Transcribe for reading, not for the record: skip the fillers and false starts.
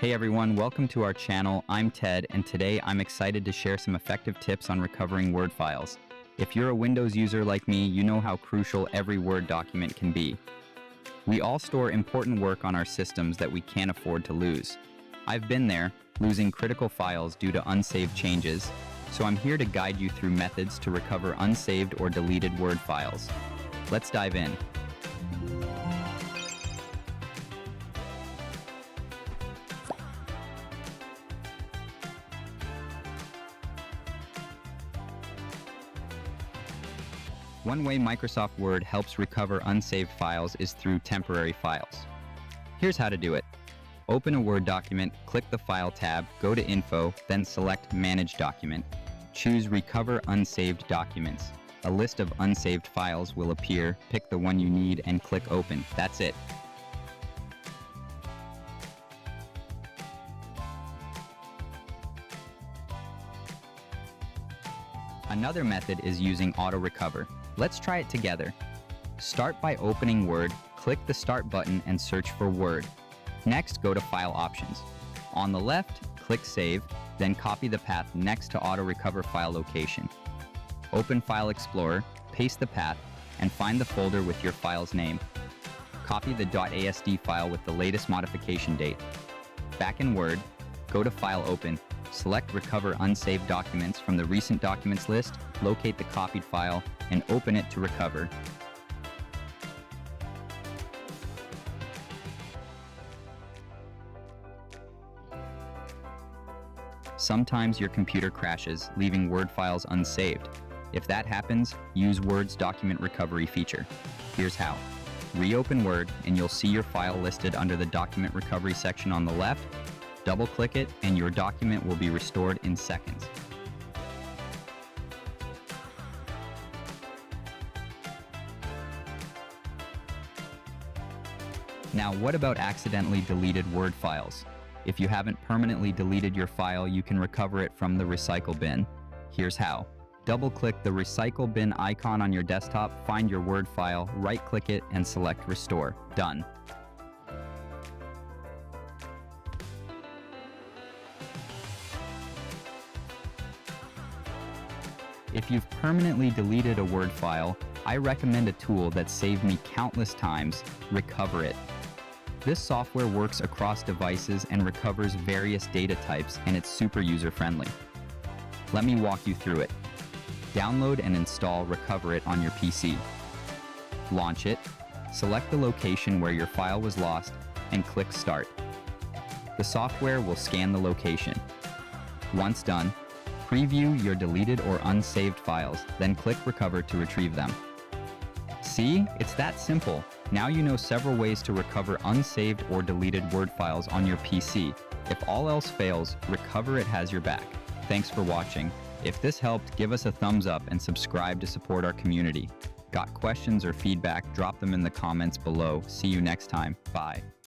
Hey everyone, welcome to our channel. I'm Ted, and today I'm excited to share some effective tips on recovering Word files. If you're a Windows user like me, you know how crucial every Word document can be. We all store important work on our systems that we can't afford to lose. I've been there, losing critical files due to unsaved changes, so I'm here to guide you through methods to recover unsaved or deleted Word files. Let's dive in. One way Microsoft Word helps recover unsaved files is through temporary files. Here's how to do it. Open a Word document, click the File tab, go to Info, then select Manage Document. Choose Recover Unsaved Documents. A list of unsaved files will appear, pick the one you need, and click Open. That's it. Another method is using AutoRecover. Let's try it together. Start by opening Word, click the Start button and search for Word. Next, go to File Options. On the left, click Save, then copy the path next to AutoRecover file location. Open File Explorer, paste the path, and find the folder with your file's name. Copy the .asd file with the latest modification date. Back in Word, go to File Open. Select Recover Unsaved Documents from the Recent Documents list, locate the copied file, and open it to recover. Sometimes your computer crashes, leaving Word files unsaved. If that happens, use Word's document recovery feature. Here's how. Reopen Word, and you'll see your file listed under the document recovery section on the left. Double-click it, and your document will be restored in seconds. Now, what about accidentally deleted Word files? If you haven't permanently deleted your file, you can recover it from the recycle bin. Here's how. Double-click the recycle bin icon on your desktop, find your Word file, right-click it, and select Restore. Done. If you've permanently deleted a Word file, I recommend a tool that saved me countless times, Recoverit. This software works across devices and recovers various data types, and it's super user-friendly. Let me walk you through it. Download and install Recoverit on your PC. Launch it, select the location where your file was lost, and click Start. The software will scan the location. Once done, preview your deleted or unsaved files, then click Recover to retrieve them. See? It's that simple. Now you know several ways to recover unsaved or deleted Word files on your PC. If all else fails, Recoverit has your back. Thanks for watching. If this helped, give us a thumbs up and subscribe to support our community. Got questions or feedback? Drop them in the comments below. See you next time. Bye.